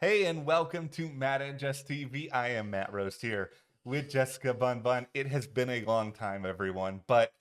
Hey, and welcome to Matt and Jess TV. I am Matt Roast here with Jessica Bun Bun. It has been a long time, everyone, but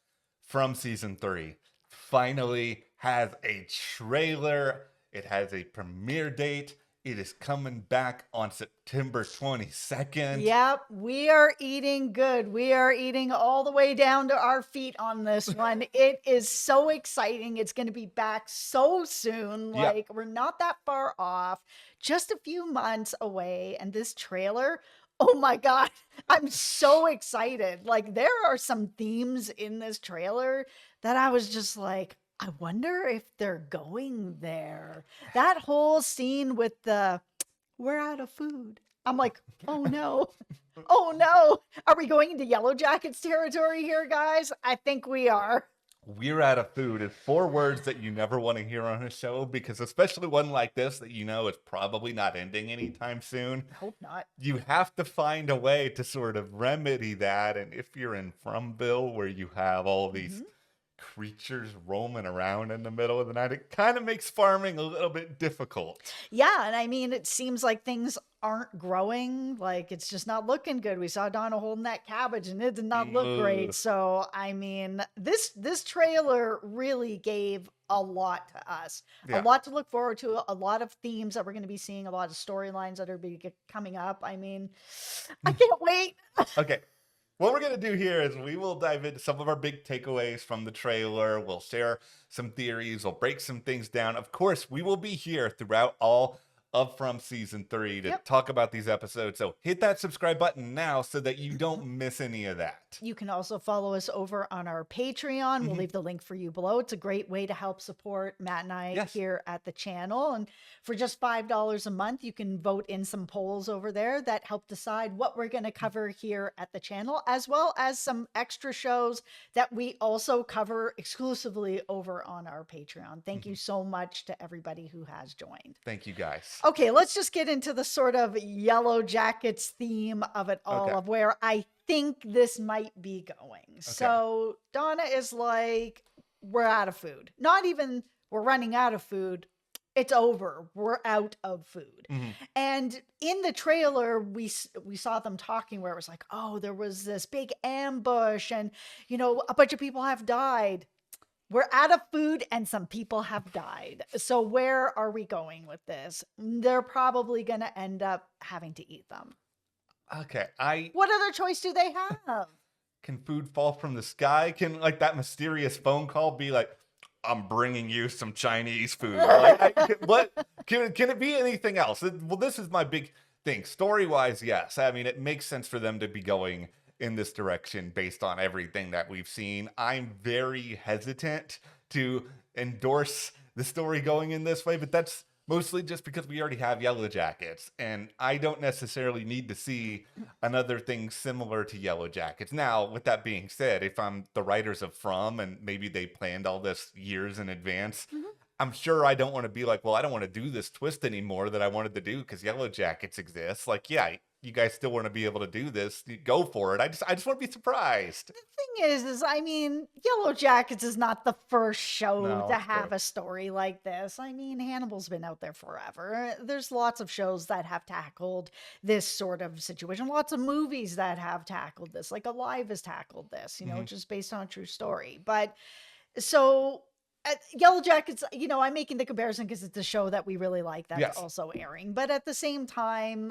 from season 3 finally has a trailer. It has a premiere date. It is coming back on September 22nd. Yep, we are eating good. We are eating all the way down to our feet on this one. It is so exciting. It's going to be back so soon. Yeah. Like, we're not that far off, just a few months away. And this trailer, oh my God, I'm so excited. Like, there are some themes in this trailer that I was just like, I wonder if they're going there. That whole scene with the we're out of food. I'm like, oh no. Oh no. Are we going into Yellow Jackets territory here, guys? I think we are. We're out of food is 4 words that you never want to hear on a show because, especially one like this that you know is probably not ending anytime soon, I hope not. you have to find a way to sort of remedy that. And if you're in Fromville, where you have all these creatures roaming around in the middle of the night, it kind of makes farming a little bit difficult. Yeah, and I mean, it seems like things aren't growing. Like, it's just not looking good. We saw Donna holding that cabbage, and it did not look great. Ugh. So, I mean, this trailer really gave a lot to us. Yeah. A lot to look forward to. A lot of themes that we're going to be seeing. A lot of storylines that are coming up. I mean, I can't wait. Okay. What we're going to do here is we will dive into some of our big takeaways from the trailer. We'll share some theories. We'll break some things down. Of course, we will be here throughout all of From Season 3 to Yep. talk about these episodes. So hit that subscribe button now so that you don't miss any of that. You can also follow us over on our Patreon. We'll leave the link for you below. It's a great way to help support Matt and I Yes. here at the channel. And for just $5 a month, you can vote in some polls over there that help decide what we're going to cover here at the channel, as well as some extra shows that we also cover exclusively over on our Patreon. Thank you so much to everybody who has joined. Thank you, guys. Okay, let's just get into the sort of Yellow Jackets theme of it all, Okay. of where I think this might be going. So Donna is like, we're out of food. Not even we're running out of food. It's over. We're out of food. And in the trailer, we saw them talking where it was like, oh, there was this big ambush and, you know, a bunch of people have died. We're out of food and some people have died. So where are we going with this? They're probably going to end up having to eat them. Okay. What other choice do they have? Can food fall from the sky? Can like that mysterious phone call be like, I'm bringing you some Chinese food? What can it be anything else? Well, this is my big thing. Story-wise, yes. I mean, it makes sense for them to be going in this direction based on everything that we've seen. I'm very hesitant to endorse the story going in this way, but that's mostly just because we already have Yellow Jackets, and I don't necessarily need to see another thing similar to Yellow Jackets. Now, with that being said, if I'm the writers of From, and maybe they planned all this years in advance, I'm sure I don't want to be like, well, I don't want to do this twist anymore that I wanted to do because Yellow Jackets exists. Like, yeah, you guys still want to be able to do this, go for it. I just want to be surprised. The thing is I mean, Yellow Jackets is not the first show No, to it's have true. a story like this. I mean, Hannibal's been out there forever. There's lots of shows that have tackled this sort of situation. Lots of movies that have tackled this. Like Alive has tackled this, you know, just based on a true story. But so Yellow Jackets, you know, I'm making the comparison because it's a show that we really like that's Yes. also airing. But at the same time,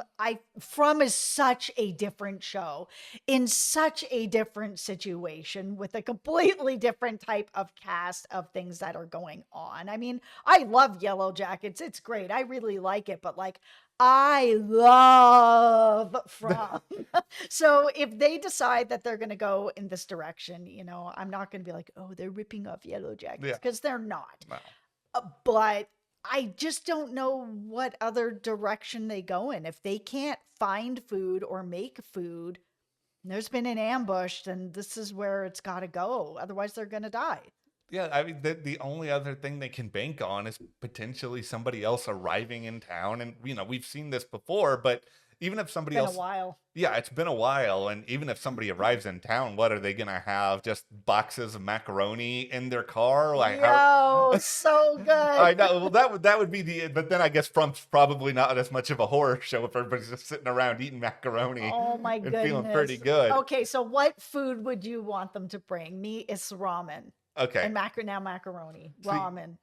From is such a different show in such a different situation with a completely different type of cast of things that are going on. I mean, I love Yellow Jackets. It's great. I really like it, but like I love From. So if they decide that they're going to go in this direction, you know, I'm not going to be like, oh, they're ripping off Yellow Jackets, Yeah. because they're not. No. But I just don't know what other direction they go in. If they can't find food or make food, there's been an ambush, then this is where it's got to go. Otherwise, they're going to die. Yeah, I mean, the only other thing they can bank on is potentially somebody else arriving in town. And, we've seen this before, but even if somebody Been a else, while. yeah, it's been a while. And even if somebody arrives in town, what are they going to have? Just boxes of macaroni in their car? Like, how? Yo, so good. I know. Well, that would be but then I guess Frump's probably not as much of a horror show if everybody's just sitting around eating macaroni Oh my and feeling pretty goodness. good. Okay, so what food would you want them to bring? Me, it's ramen. Okay. And now macaroni. See, Ramen.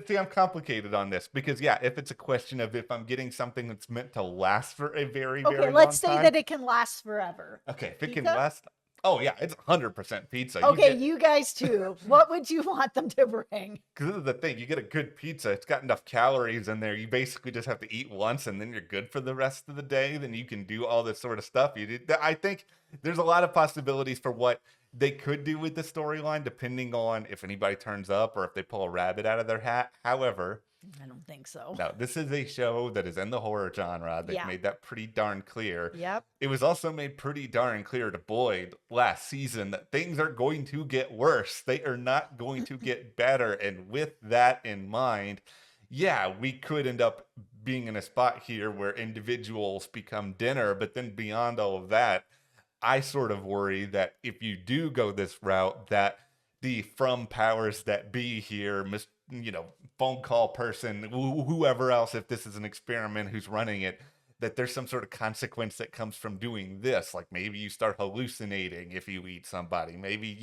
See, I'm complicated on this because, yeah, if it's a question of if I'm getting something that's meant to last for a very, Okay, very let's long say time. that it can last forever. Okay, if it can Pizza? last. Oh, yeah, it's 100% pizza. Okay, you guys too. What would you want them to bring? Because this is the thing, you get a good pizza, it's got enough calories in there. You basically just have to eat once and then you're good for the rest of the day. Then you can do all this sort of stuff. I think there's a lot of possibilities for what they could do with the storyline, depending on if anybody turns up or if they pull a rabbit out of their hat. However, I don't think so. no, this is a show that is in the horror genre. They've Yeah. made that pretty darn clear. Yep. It was also made pretty darn clear to Boyd last season that things are going to get worse. They are not going to get better. And with that in mind, yeah, we could end up being in a spot here where individuals become dinner. But then beyond all of that, I sort of worry that if you do go this route, that the from powers that be here, phone call person, whoever else, if this is an experiment who's running it, that there's some sort of consequence that comes from doing this. Like maybe you start hallucinating if you eat somebody. Maybe,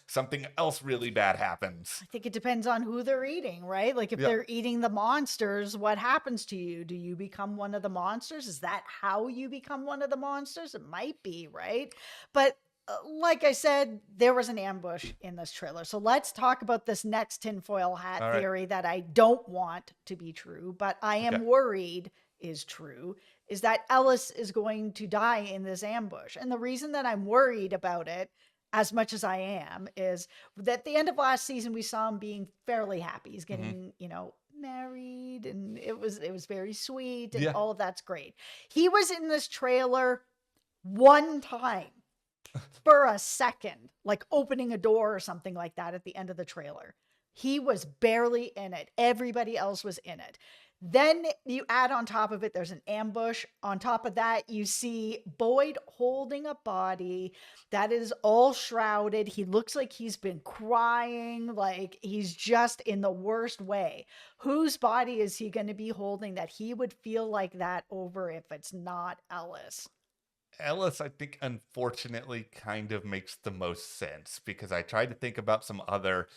something else really bad happens. I think it depends on who they're eating, right? Like if they're eating the monsters, what happens to you? Do you become one of the monsters? Is that how you become one of the monsters? It might be, right? But like I said, there was an ambush in this trailer. So let's talk about this next tinfoil hat theory that I don't want to be true, but I am worried is true, is that Ellis is going to die in this ambush. And the reason that I'm worried about it, as much as I am, is that at the end of last season, we saw him being fairly happy. He's getting, married, and it was very sweet, and all of that's great. He was in this trailer one time for a second, like opening a door or something like that at the end of the trailer. He was barely in it. Everybody else was in it. Then you add on top of it, there's an ambush. On top of that, you see Boyd holding a body that is all shrouded. He looks like he's been crying, like he's just in the worst way. Whose body is he going to be holding that he would feel like that over if it's not Ellis? Ellis, I think, unfortunately, kind of makes the most sense because I tried to think about some other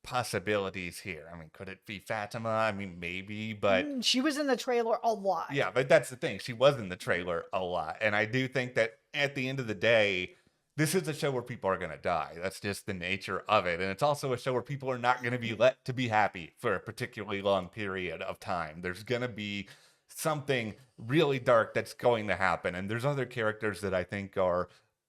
possibilities here. I mean, could it be Fatima? I mean, maybe, but she was in the trailer a lot. Yeah, but that's the thing. She was in the trailer a lot. And I do think that at the end of the day, this is a show where people are going to die. That's just the nature of it. And it's also a show where people are not going to be let to be happy for a particularly long period of time. There's going to be something really dark that's going to happen. And there's other characters that I think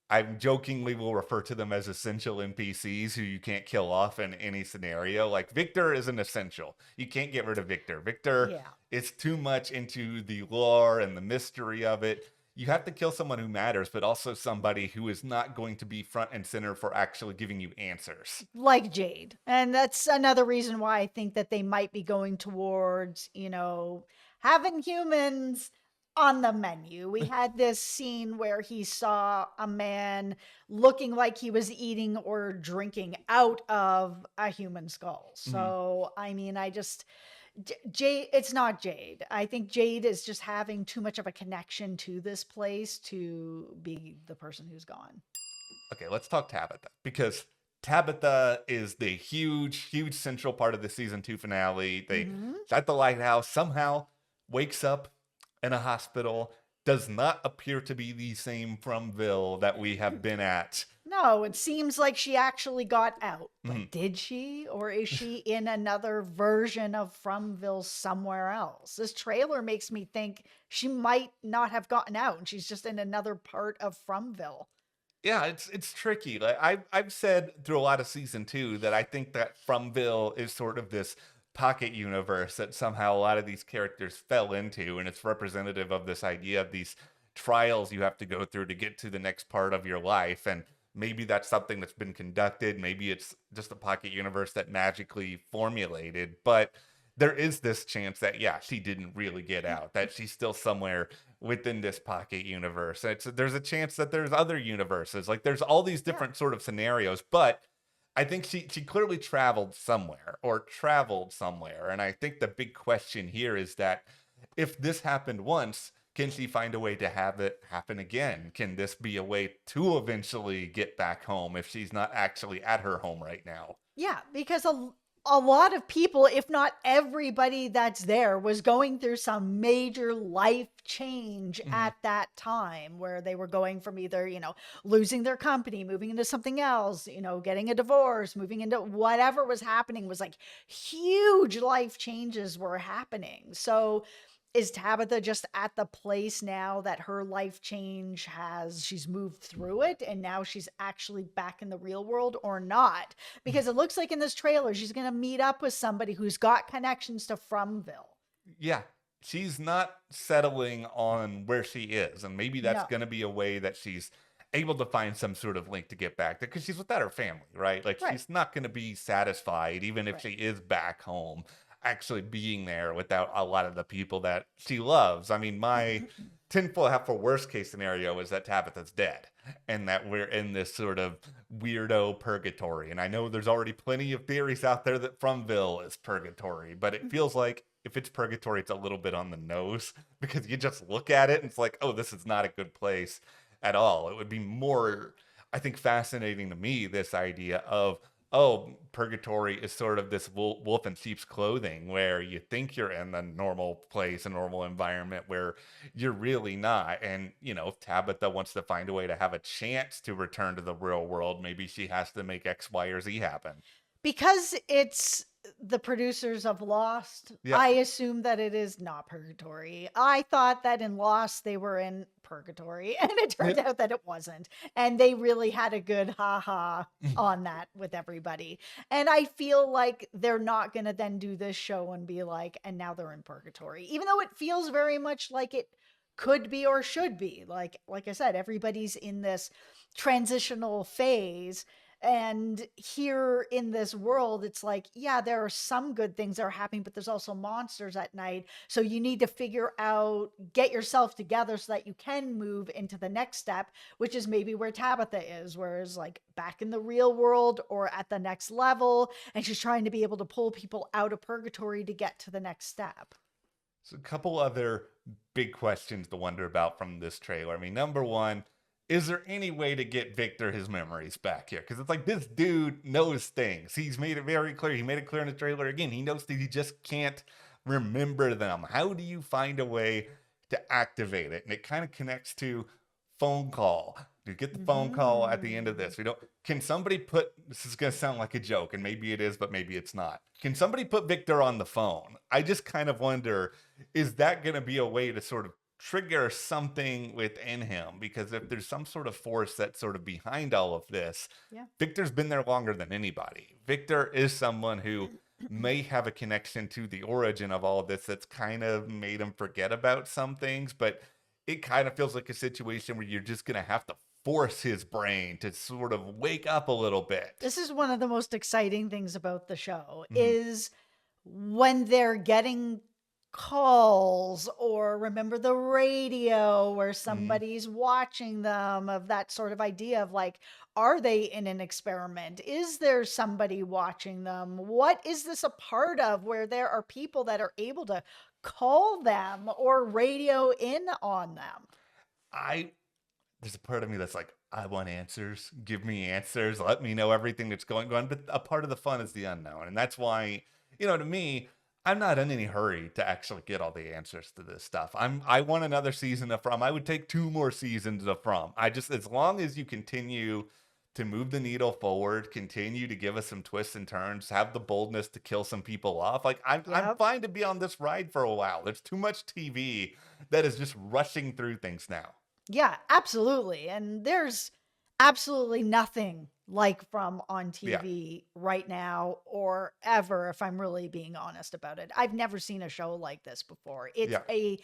I jokingly will refer to them as essential NPCs who you can't kill off in any scenario. Like Victor is an essential. You can't get rid of Victor. Victor is too much into the lore and the mystery of it. You have to kill someone who matters, but also somebody who is not going to be front and center for actually giving you answers. Like Jade. And that's another reason why I think that they might be going towards, having humans on the menu. We had this scene where he saw a man looking like he was eating or drinking out of a human skull. So, I mean, Jade, it's not Jade. I think Jade is just having too much of a connection to this place to be the person who's gone. Okay, let's talk Tabitha, because Tabitha is the huge central part of the season 2 finale. They at the lighthouse, somehow wakes up in a hospital, does not appear to be the same Fromville that we have been at. No, it seems like she actually got out. But did she? Or is she in another version of Fromville somewhere else? This trailer makes me think she might not have gotten out and she's just in another part of Fromville. Yeah, it's tricky. Like I've said through a lot of season 2 that I think that Fromville is sort of this pocket universe that somehow a lot of these characters fell into, and it's representative of this idea of these trials you have to go through to get to the next part of your life. And Maybe that's something that's been conducted. Maybe it's just a pocket universe that magically formulated. But there is this chance that, yeah, she didn't really get out, that she's still somewhere within this pocket universe. There's a chance that there's other universes. Like there's all these different sort of scenarios, but I think she clearly traveled somewhere or traveled somewhere. And I think the big question here is that if this happened once, can she find a way to have it happen again? Can this be a way to eventually get back home if she's not actually at her home right now? Yeah, because a lot of people, if not everybody that's there, was going through some major life change at that time where they were going from either, losing their company, moving into something else, getting a divorce, moving into whatever was happening was like huge life changes were happening. So is Tabitha just at the place now that her life change she's moved through it and now she's actually back in the real world or not? Because it looks like in this trailer, she's going to meet up with somebody who's got connections to Fromville. Yeah, she's not settling on where she is. And maybe that's going to be a way that she's able to find some sort of link to get back there because she's without her family, right? Like she's not going to be satisfied even if she is back home, actually being there without a lot of the people that she loves. I mean, my tinfoil hat for worst case scenario is that Tabitha's dead and that we're in this sort of weirdo purgatory. And I know there's already plenty of theories out there that Fromville is purgatory, but it feels like if it's purgatory, it's a little bit on the nose because you just look at it and it's like, oh, this is not a good place at all. It would be more, I think, fascinating to me, this idea of, oh, purgatory is sort of this wolf in sheep's clothing where you think you're in the normal place, a normal environment where you're really not. And, if Tabitha wants to find a way to have a chance to return to the real world, maybe she has to make X, Y, or Z happen. Because it's the producers of Lost, I assume that it is not purgatory. I thought that in Lost they were in purgatory, and it turned out that it wasn't. And they really had a good ha-ha on that with everybody. And I feel like they're not going to then do this show and be like, and now they're in purgatory. Even though it feels very much like it could be or should be. Like I said, everybody's in this transitional phase. And here in this world, it's like, yeah, there are some good things that are happening, but there's also monsters at night. So you need to figure out, get yourself together so that you can move into the next step, which is maybe where Tabitha is, whereas like back in the real world or at the next level. And she's trying to be able to pull people out of purgatory to get to the next step. So a couple other big questions to wonder about from this trailer. I mean, number one, is there any way to get Victor his memories back here? Because it's like this dude knows things. He's made it very clear. He made it clear in the trailer again. He knows that he just can't remember them. How do you find a way to activate it? And it kind of connects to phone call. You get the phone call at the end of this. Can somebody this is going to sound like a joke, and maybe it is, but maybe it's not. Can somebody put Victor on the phone? I just kind of wonder, is that going to be a way to sort of trigger something within him? Because if there's some sort of force that's sort of behind all of this, Victor's been there longer than anybody. Victor is someone who may have a connection to the origin of all of this that's kind of made him forget about some things, but it kind of feels like a situation where you're just going to have to force his brain to sort of wake up a little bit. This is one of the most exciting things about the show is when they're getting calls or remember the radio where somebody's watching them, of that sort of idea of like, are they in an experiment? Is there somebody watching them? What is this a part of, where there are people that are able to call them or radio in on them? There's a part of me that's like, I want answers. Give me answers. Let me know everything that's going on. But a part of the fun is the unknown. And that's why, to me, I'm not in any hurry to actually get all the answers to this stuff. I want another season of From. I would take 2 more seasons of From. As long as you continue to move the needle forward, continue to give us some twists and turns, have the boldness to kill some people off. Like I'm fine to be on this ride for a while. There's too much TV that is just rushing through things now. Yeah, absolutely. And there's absolutely nothing like From on TV right now or ever, if I'm really being honest about it. I've never seen a show like this before. It's a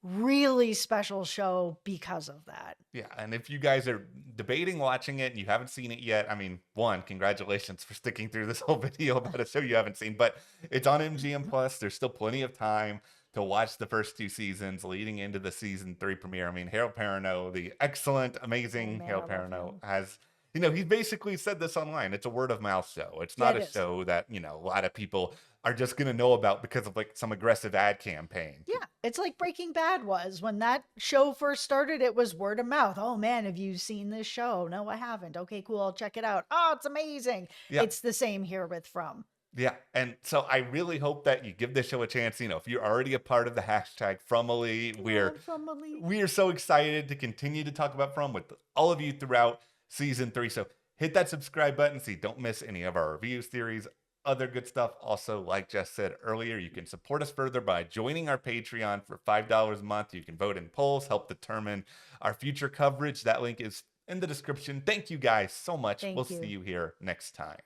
really special show because of that. Yeah, and if you guys are debating watching it and you haven't seen it yet, I mean, one, congratulations for sticking through this whole video about a show you haven't seen, but it's on MGM Plus. There's still plenty of time to watch the first 2 seasons leading into the season 3 premiere. I mean, Harold Perrineau, the excellent, amazing man, Harold I love Perrineau, him. has, you know, he's basically said this online. It's a word of mouth show. It's not It a is. show that, you know, a lot of people are just going to know about because of like some aggressive ad campaign. Yeah, it's like Breaking Bad was. When that show first started, it was word of mouth. Oh man, have you seen this show? No, I haven't. Okay, cool. I'll check it out. Oh, it's amazing. Yeah. It's the same here with From. Yeah, and so I really hope that you give this show a chance. You know, if you're already a part of the hashtag Fromville, we are so excited to continue to talk about From with all of you throughout season 3. So hit that subscribe button so you don't miss any of our reviews, theories, other good stuff. Also, like Jess said earlier, you can support us further by joining our Patreon for $5 a month. You can vote in polls, help determine our future coverage. That link is in the description. Thank you guys so much. Thank We'll you. see you here next time.